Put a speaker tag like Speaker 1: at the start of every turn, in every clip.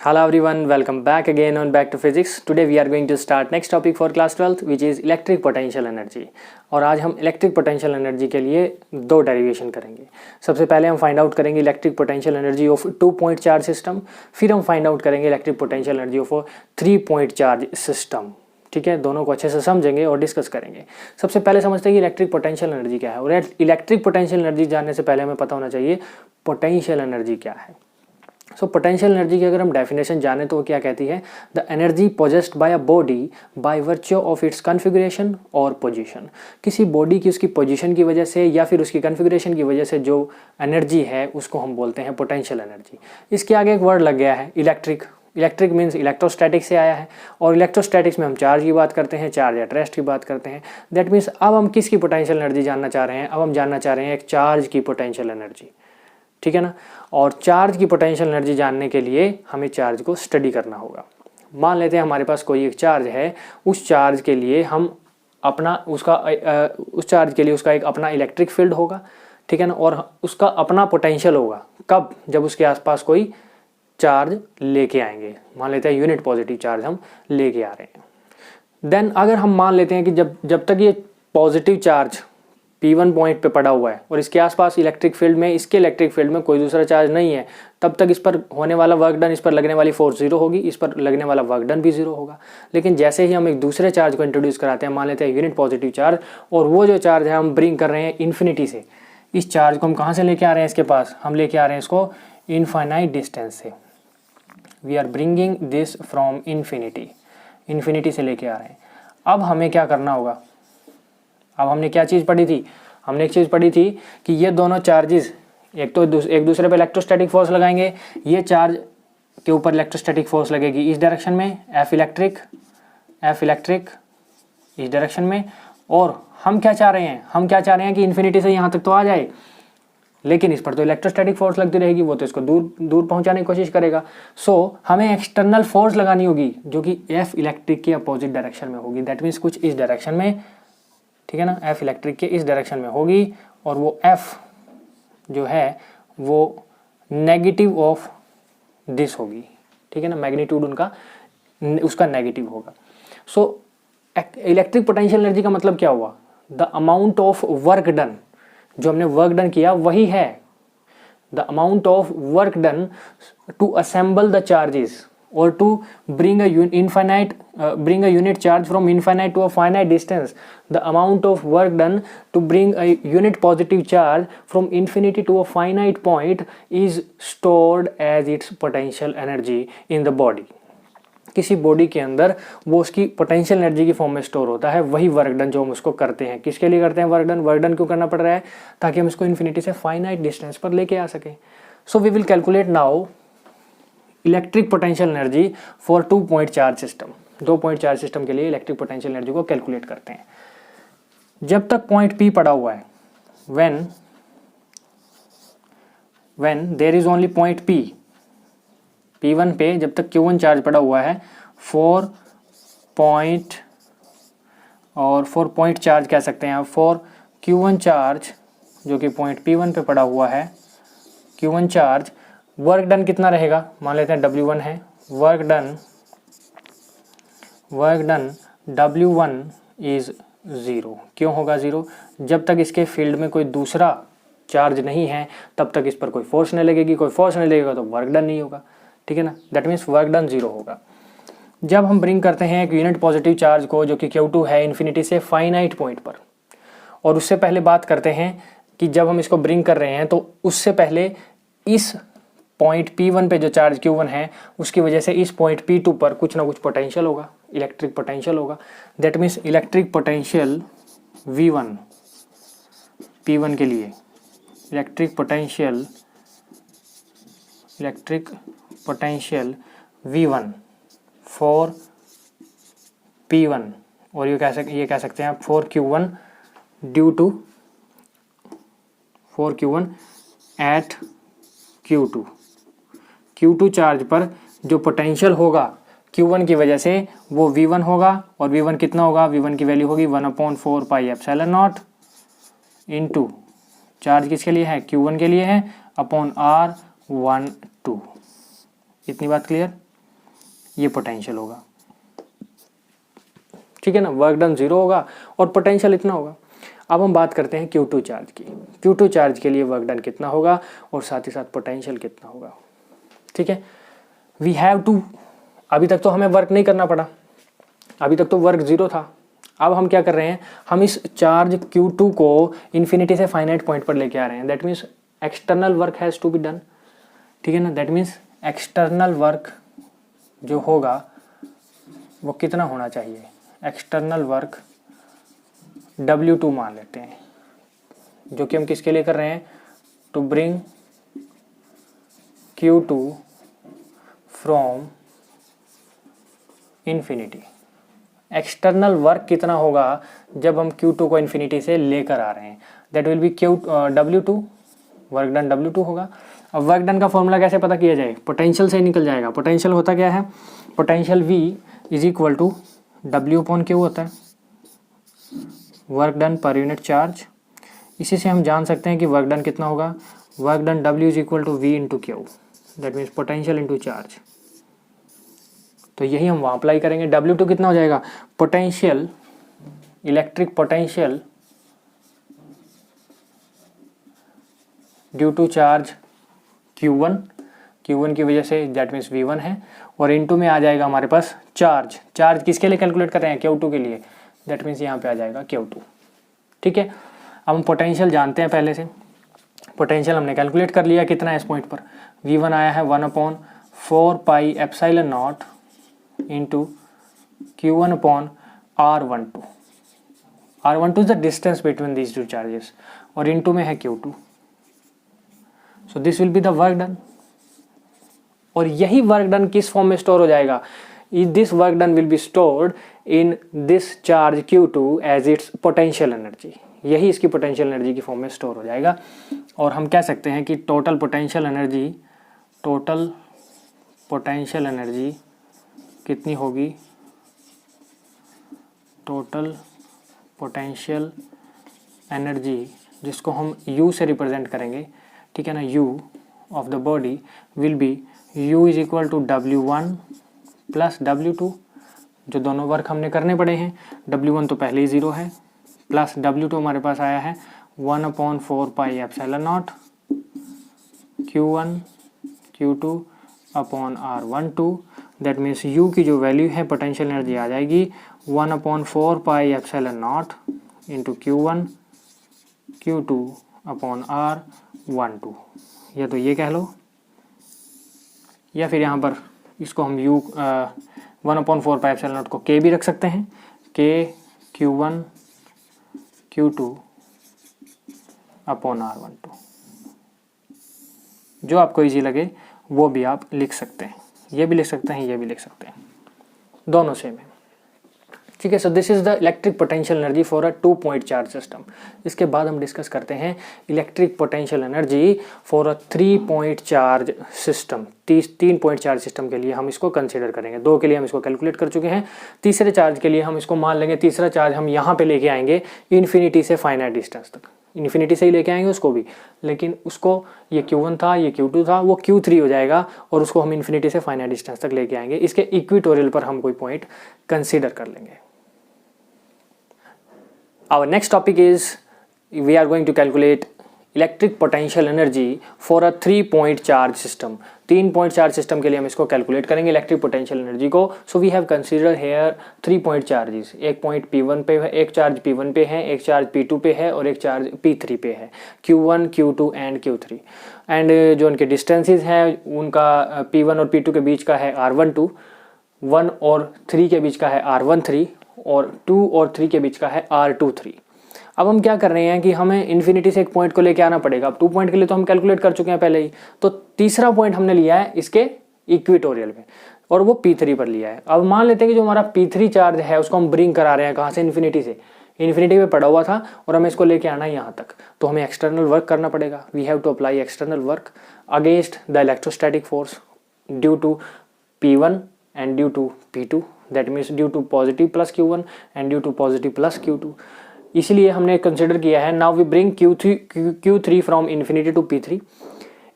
Speaker 1: Hello everyone, welcome back again on Back to Physics. Today we are going to start next topic for class 12th which is electric potential energy. और आज हम electric potential energy के लिए दो derivation करेंगे। सबसे पहले हम फाइंड आउट करेंगे electric potential energy of 2 point charge system, फिर हम फाइंड आउट करेंगे electric potential energy of 3 point charge system. ठीक है, दोनों को अच्छे से समझेंगे और डिस्कस करेंगे। सबसे पहले समझते हैं कि इलेक्ट्रिक पोटेंशियल एनर्जी क्या है, और इलेक्ट्रिक पोटेंशियल एनर्जी जानने से पहले हमें पता होना चाहिए पोटेंशियल एनर्जी क्या है। सो पोटेंशियल एनर्जी की अगर हम डेफिनेशन जाने तो वो क्या कहती है, the energy possessed by a body by virtue of its configuration और पोजीशन। किसी बॉडी की उसकी पोजीशन की वजह से या फिर उसकी कॉन्फ़िगरेशन की वजह से जो एनर्जी है उसको हम बोलते हैं पोटेंशियल एनर्जी। इसके आगे एक वर्ड लग गया है इलेक्ट्रिक। इलेक्ट्रिक मीन्स इलेक्ट्रोस्टैटिक से आया है, और इलेक्ट्रोस्टैटिक्स में हम चार्ज की बात करते हैं, चार्ज एट रेस्ट की बात करते हैं। दैट मीन्स अब हम किसकी पोटेंशियल एनर्जी जानना चाह रहे हैं, अब हम जानना चाह रहे हैं एक चार्ज की पोटेंशियल एनर्जी। ठीक है ना, और चार्ज की पोटेंशियल एनर्जी जानने के लिए हमें चार्ज को स्टडी करना होगा। मान लेते हैं हमारे पास कोई एक चार्ज है, उस चार्ज के लिए हम अपना उस चार्ज के लिए उसका एक अपना इलेक्ट्रिक फील्ड होगा। ठीक है ना, और उसका अपना पोटेंशियल होगा। कब? जब उसके आसपास कोई चार्ज लेके आएंगे। मान लेते हैं यूनिट पॉजिटिव चार्ज हम लेके आ रहे हैं। देन अगर हम मान लेते हैं कि जब तक ये पॉजिटिव चार्ज P1 पॉइंट पे पड़ा हुआ है और इसके आसपास इलेक्ट्रिक फील्ड में, इसके इलेक्ट्रिक फील्ड में कोई दूसरा चार्ज नहीं है, तब तक इस पर होने वाला वर्क डन, इस पर लगने वाली फोर्स जीरो होगी, इस पर लगने वाला वर्क डन भी जीरो होगा। लेकिन जैसे ही हम एक दूसरे चार्ज को इंट्रोड्यूस कराते हैं, मान लेते हैं यूनिट पॉजिटिव चार्ज, और वो जो चार्ज है हम ब्रिंग कर रहे हैं इन्फिनिटी से। इस चार्ज को हम कहाँ से लेके आ रहे हैं, इसके पास हम लेके आ रहे हैं इसको इनफाइनाइट डिस्टेंस से। We are bringing this from infinity से लेके आ रहे हैं। अब हमें क्या करना होगा, अब हमने क्या चीज़ पढ़ी थी, हमने एक चीज़ पढ़ी थी कि ये दोनों चार्जेस एक दूसरे पे इलेक्ट्रोस्टैटिक फोर्स लगाएंगे। ये चार्ज के ऊपर इलेक्ट्रोस्टैटिक फोर्स लगेगी इस डायरेक्शन में, एफ इलेक्ट्रिक इस डायरेक्शन में। और हम क्या चाह रहे हैं, कि इन्फिनिटी से यहाँ तक तो आ जाए, लेकिन इस पर तो इलेक्ट्रोस्टैटिक फोर्स लगती रहेगी, वो तो इसको दूर पहुँचाने की कोशिश करेगा। सो हमें एक्सटर्नल फोर्स लगानी होगी जो कि एफ इलेक्ट्रिक के अपोजिट डायरेक्शन में होगी। दैट मीन्स कुछ इस डायरेक्शन में। ठीक है ना, एफ इलेक्ट्रिक के इस डायरेक्शन में होगी, और वो एफ जो है वो नेगेटिव ऑफ दिस होगी। ठीक है ना, मैग्नीट्यूड उसका नेगेटिव होगा। सो इलेक्ट्रिक पोटेंशियल एनर्जी का मतलब क्या हुआ, the amount of work done, जो हमने वर्क डन किया वही है the amount of work done to assemble the charges or to bring a unit charge from infinite to a finite distance. The amount of work done to bring a unit positive charge from infinity to a finite point is stored as its potential energy in the body. किसी body के अंदर वो उसकी potential energy की form में store होता है, वही वर्क डन जो हम उसको करते हैं। किसके लिए करते हैं वर्क डन क्यों करना पड़ रहा है, ताकि हम इसको इन्फिनिटी से फाइनाइट डिस्टेंस पर लेके आ सकें। So we will calculate now electric potential energy for 2 point charge system. 2 point charge system के लिए इलेक्ट्रिक पोटेंशियल एनर्जी को कैलकुलेट करते हैं। जब तक पॉइंट P पड़ा हुआ है, when there is only point P1 पे जब तक Q1 चार्ज पड़ा हुआ है, 4 पॉइंट चार्ज कह सकते हैं आप, 4 Q1 चार्ज जो कि पॉइंट P1 पे पड़ा हुआ है, Q1 चार्ज, वर्क डन कितना रहेगा, मान लेते हैं W1 है। Work done W1 is 0। क्यों होगा 0? जब तक इसके फील्ड में कोई दूसरा चार्ज नहीं है तब तक इस पर कोई फोर्स नहीं लगेगी, कोई फोर्स नहीं लगेगा तो वर्क डन नहीं होगा। ठीक है ना, दैट मीन्स वर्क डन 0 होगा। जब हम ब्रिंग करते हैं एक यूनिट पॉजिटिव चार्ज को जो कि Q2 है इन्फिनिटी से फाइनाइट पॉइंट पर, और उससे पहले बात करते हैं कि जब हम इसको ब्रिंग कर रहे हैं तो उससे पहले इस पॉइंट P1 पे जो चार्ज Q1 है उसकी वजह से इस पॉइंट P2 पर कुछ ना कुछ पोटेंशियल होगा, इलेक्ट्रिक पोटेंशियल होगा। That means electric potential V1 P1 के लिए, electric potential V1 for P1, और ये कह सकते हैं आप for Q1 due to Q1 at Q2 charge पर जो पोटेंशियल होगा Q1 की वजह से वो V1 होगा, और V1 कितना होगा, V1 की वैल्यू होगी 1/4 pi epsilon not into charge किसके लिए है, Q1 के लिए है, अपॉन R12। इतनी बात क्लियर। ये पोटेंशियल होगा, ठीक है ना। वर्क डन 0 होगा और पोटेंशियल इतना होगा। अब हम बात करते हैं Q2 चार्ज की। Q2 चार्ज के लिए वर्क डन कितना होगा और साथ ही साथ पोटेंशियल कितना होगा, ठीक है। वी हैव टू, अभी तक तो हमें वर्क नहीं करना पड़ा, अभी तक तो वर्क 0 था। अब हम क्या कर रहे हैं, हम इस चार्ज Q2 को इन्फिनिटी से फाइनाइट पॉइंट पर लेके आ रहे हैं। That means external work has to be done, ठीक है ना। दैट मीन्स एक्सटर्नल वर्क जो होगा वो कितना होना चाहिए, एक्सटर्नल वर्क W2 मान लेते हैं, जो कि हम किसके लिए कर रहे हैं, to bring Q2 from infinity. External work कितना होगा जब हम Q2 को इन्फिनिटी से लेकर आ रहे हैं, that will be W2, work done W2 होगा। अब वर्क डन का फॉर्मूला कैसे पता किया जाए, पोटेंशियल से निकल जाएगा। पोटेंशियल होता क्या है, potential V is equal to W/Q होता है, work done per unit charge. इसी से हम जान सकते हैं कि वर्क डन कितना होगा, work done W is equal to V into Q, that means potential into charge. तो यही हम वहाँ अप्लाई करेंगे। W2 कितना हो जाएगा, potential, electric potential due to charge Q1 की वजह से, दैट मीन्स V1 है, और इनटू में आ जाएगा हमारे पास चार्ज। चार्ज किसके लिए कैलकुलेट कर रहे हैं, Q2 के लिए, दैट मीन्स यहाँ पे आ जाएगा Q2, ठीक है। अब हम पोटेंशियल जानते हैं पहले से, पोटेंशियल हमने कैलकुलेट कर लिया कितना है इस पॉइंट पर। V1 आया है 1/4 pi epsilon naught into Q1/R12। R12 is the distance between these two charges, और इनटू में है Q2। So this will be the work done. और यही वर्क डन किस फॉर्म में स्टोर हो जाएगा, this work done will be stored in this charge Q2 as its potential energy. यही इसकी पोटेंशियल एनर्जी की फॉर्म में स्टोर हो जाएगा। और हम कह सकते हैं कि टोटल पोटेंशियल एनर्जी कितनी होगी, टोटल पोटेंशियल एनर्जी जिसको हम U से रिप्रेजेंट करेंगे, ठीक है ना, U of the body will be U is equal to W1 plus W2, जो दोनों वर्क हमने करने पड़े हैं। W1 तो पहले ही 0 है, प्लस W2 हमारे पास आया है 1/4 pi epsilon not Q1 Q2 upon R12। That means U की जो वैल्यू है पोटेंशियल एनर्जी आ जाएगी 1/4 pi epsilon naught into Q1 Q2 upon R12, या तो ये कह लो, या फिर यहाँ पर इसको हम U 1/4 पाई एप्सिलॉन नॉट को K भी रख सकते हैं, K Q1 Q2 upon R12। जो आपको इजी लगे वो भी आप लिख सकते हैं, ये भी लिख सकते हैं, ये भी लिख सकते हैं, दोनों सेम है, ठीक है। So this is the electric potential energy for a 2 point charge system. इसके बाद हम डिस्कस करते हैं electric potential energy for a 3 point charge system. 3 point charge system के लिए हम इसको कंसिडर करेंगे। 2 के लिए हम इसको कैलकुलेट कर चुके हैं, तीसरे चार्ज के लिए हम इसको मान लेंगे। तीसरा चार्ज हम यहाँ पे लेके आएंगे इन्फिनिटी से फाइनाइट डिस्टेंस तक, इन्फिनिटी से ही लेके आएंगे उसको भी, लेकिन उसको, ये Q1 था, ये Q2 था, वो Q3 हो जाएगा, और उसको हम इन्फिनिटी से फाइनाइट डिस्टेंस तक लेके आएंगे। इसके इक्वेटोरियल पर हम कोई पॉइंट कंसिडर कर लेंगे। Our next topic is we are going to calculate electric potential energy for a 3 point charge system. 3 point charge system के लिए हम इसको कैलकुलेट करेंगे इलेक्ट्रिक पोटेंशियल एनर्जी को। So we have consider here 3 point charges. एक point P1 पे है, एक चार्ज P1 पे है, एक चार्ज P2 पे है और एक चार्ज P3 पे है, Q1 Q2 and Q3। And जो उनके डिस्टेंसेस हैं उनका P1 और P2 के बीच का है R12, 1 और 3 के बीच का है R13, और 2 और 3 के बीच का है R23। अब हम क्या कर रहे हैं कि हमें इन्फिनिटी से एक पॉइंट को लेके आना पड़ेगा। अब 2 पॉइंट के लिए तो हम कैलकुलेट कर चुके हैं पहले ही, तो तीसरा पॉइंट हमने लिया है इसके इक्वेटोरियल में, और वो P3 पर लिया है। अब मान लेते हैं कि जो हमारा P3 चार्ज है उसको हम ब्रिंग करा रहे हैं, कहाँ से, इन्फिनिटी से। इन्फिनिटी पे पड़ा हुआ था और हमें इसको लेके आना है यहाँ तक, तो हमें एक्सटर्नल वर्क करना पड़ेगा। We have to apply external work against the electrostatic force due to P1 and due to P2, that means due to positive plus Q1 and due to positive plus Q2। इसलिए हमने consider किया है, now we bring Q3 from infinity to P3,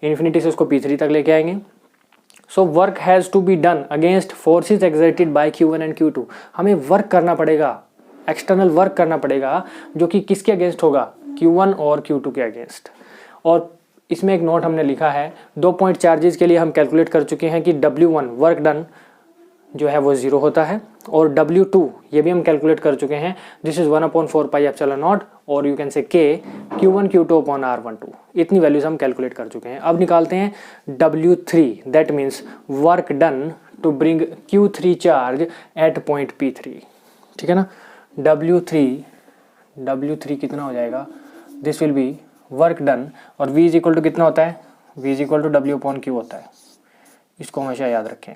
Speaker 1: infinity से उसको P3 तक लेके आएंगे। So work has to be done against forces exerted by Q1 and Q2। हमें वर्क करना पड़ेगा, एक्सटर्नल वर्क करना पड़ेगा, जो कि किसके अगेंस्ट होगा, Q1 और Q2 के अगेंस्ट। और इसमें एक नोट हमने लिखा है, 2 पॉइंट चार्जेस के लिए हम कैलकुलेट कर चुके हैं कि W1 वर्क डन जो है वो 0 होता है, और W2 ये भी हम कैलकुलेट कर चुके हैं, this is 1/4 pi epsilon naught, और you can say K Q1 Q2 upon R12। इतनी वैल्यूज हम कैलकुलेट कर चुके हैं। अब निकालते हैं W3, that means work done to bring Q3 charge at point P3। ठीक है ना, W3 कितना हो जाएगा, this will be work done, और V इज इक्वल टू कितना होता है, V is equal to W upon Q होता है। इसको हमेशा याद रखें,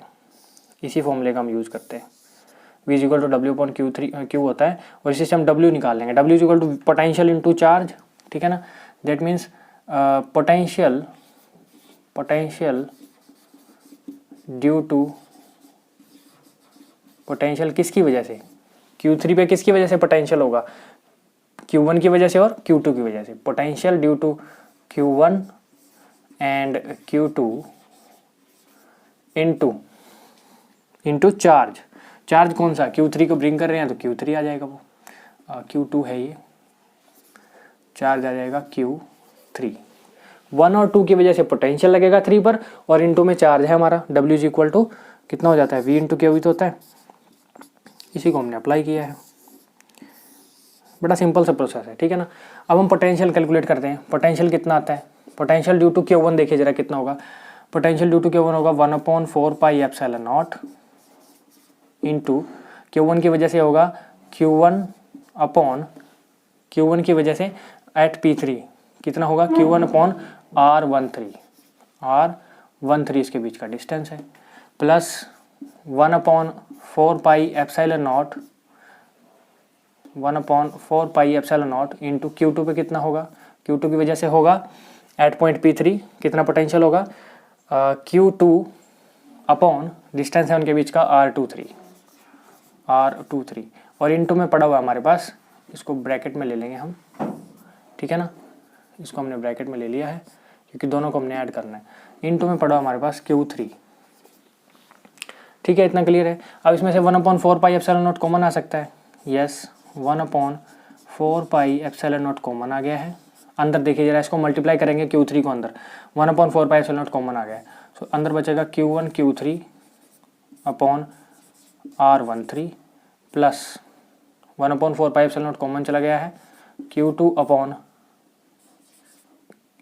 Speaker 1: इसी फॉर्मूले का हम यूज़ करते हैं। V is equal to W upon Q होता है, और इसी से हम W निकाल लेंगे। W is equal to potential into charge, ठीक है ना, that means potential due to potential किसकी वजह से, Q3 पे किसकी वजह से पोटेंशियल होगा, Q1 की वजह से और Q2 की वजह से। Potential due to Q1 and Q2 into charge. Charge कौन सा, Q3 को ब्रिंग कर रहे हैं तो Q3 आ जाएगा, वो Q2 है, ये चार्ज आ जाएगा Q3। 1 और 2 की वजह से पोटेंशियल लगेगा 3 पर, और इनटू में चार्ज है हमारा। W इज इक्वल टू कितना हो जाता है, V इंटू Q तो होता है। इसी को हमने अप्लाई किया है, बड़ा सिंपल सा प्रोसेस है, ठीक है ना। अब हम पोटेंशियल कैलकुलेट करते हैं। पोटेंशियल कितना आता है, पोटेंशियल ड्यू टू Q1 देखिए जरा कितना होगा। पोटेंशियल ड्यू टू Q1 होगा 1/4 pi epsilon naught into Q1 की वजह से होगा Q1 की वजह से एट P3 कितना होगा, Q1 अपॉन R13 इसके बीच का डिस्टेंस है, plus 1/4 pi epsilon naught into Q2 पे कितना होगा, Q2 की वजह से होगा एट पॉइंट P3 कितना पोटेंशियल होगा, Q2 अपॉन डिस्टेंस है उनके बीच का R23, और इनटू में पड़ा हुआ हमारे पास, इसको ब्रैकेट में ले लेंगे हम, ठीक है ना, इसको हमने ब्रैकेट में ले लिया है क्योंकि दोनों को हमने ऐड करना है। इनटू में पड़ा हुआ हमारे पास Q3, ठीक है, इतना क्लियर है। अब इसमें से 1/4 पाई एप्सिलॉन नॉट कॉमन आ सकता है, yes 1/4 pi epsilon naught common आ गया है। अंदर देखिए जरा, इसको मल्टीप्लाई करेंगे Q3 को अंदर, 1/4 पाई एप्सिलॉन नॉट कॉमन आ गया है, तो अंदर बचेगा Q1 Q3 upon R13 plus 1/4 pi epsilon naught common चला गया है, Q2 अपॉन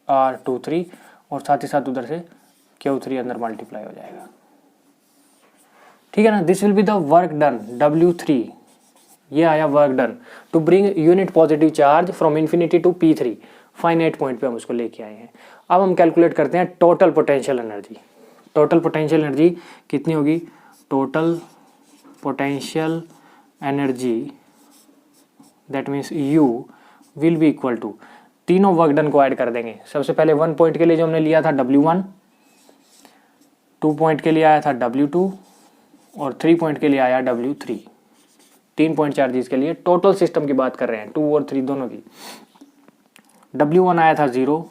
Speaker 1: R23, और साथ ही साथ उधर से Q3 अंदर मल्टीप्लाई हो जाएगा, ठीक है ना। This will be the work done, W3 ये आया work done to bring unit positive charge from infinity to P3, finite point पे हम उसको लेके आए हैं। अब हम कैलकुलेट करते हैं total potential energy. Total potential energy कितनी होगी, total potential energy that means U will be equal to, तीनों वर्क डन को ऐड कर देंगे। सबसे पहले 1 पॉइंट के लिए जो हमने लिया था W1, 2 पॉइंट के लिए आया था W2, और 3 पॉइंट के लिए आया W3। 3 पॉइंट चार्जेस के लिए टोटल सिस्टम की बात कर रहे हैं, 2 और 3 दोनों की। W1 आया था 0,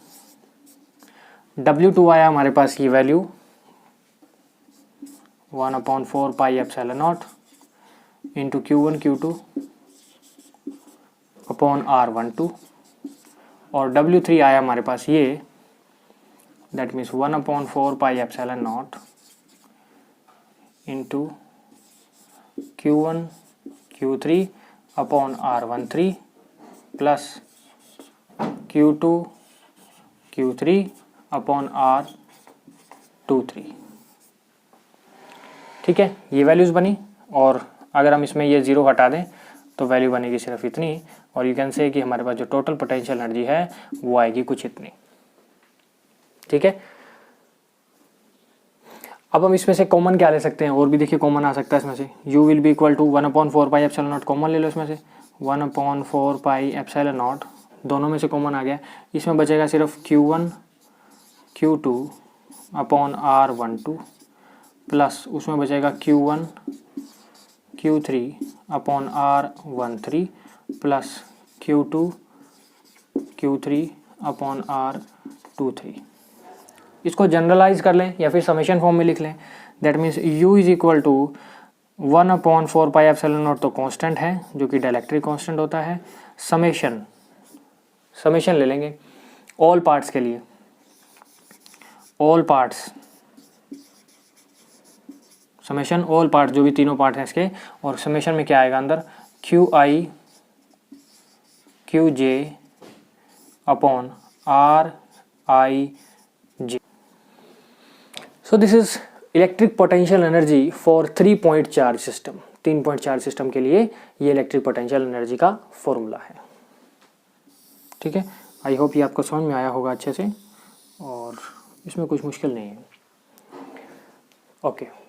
Speaker 1: W2 आया हमारे पास ये value 1/4 pi epsilon naught into Q1 Q2 upon R12, और W3 आया हमारे पास ये, that means 1/4 pi epsilon naught into Q1 Q3 upon R13 plus Q2 Q3 upon R23, ठीक है, ये वैल्यूज़ बनी। और अगर हम इसमें ये 0 हटा दें तो वैल्यू बनेगी सिर्फ इतनी, और यू कैन से कि हमारे पास जो टोटल पोटेंशियल एनर्जी है वो आएगी कुछ इतनी, ठीक है। अब हम इसमें से कॉमन क्या ले सकते हैं, और भी देखिए कॉमन आ सकता है इसमें से, U will be equal to 1/4 pi epsilon naught, common ले लो इसमें से 1/4 पाई एप्सिलॉन नॉट, दोनों में से कॉमन आ गया। इसमें बचेगा सिर्फ Q1 Q2 upon R12 plus उसमें बचेगा Q1 Q3 upon R13 plus Q2 Q3 upon R23, इसको जनरलाइज कर लें या फिर समेशन फॉर्म में लिख लें। That means U is equal to 1/4πε0 तो कांस्टेंट है जो कि डाइलेक्ट्रिक कांस्टेंट होता है। समेशन ले लेंगे ऑल पार्ट्स के लिए, all parts, summation all part जो भी तीनों पार्ट हैं इसके, और समेशन में क्या आएगा अंदर QI QJ upon RIJ। So this is electric potential energy for 3 point charge system. 3 point charge system के लिए ये इलेक्ट्रिक पोटेंशियल एनर्जी का फॉर्मूला है। ठीक है, आई होप ये आपको समझ में आया होगा अच्छे से और इसमें कुछ मुश्किल नहीं है। ओके।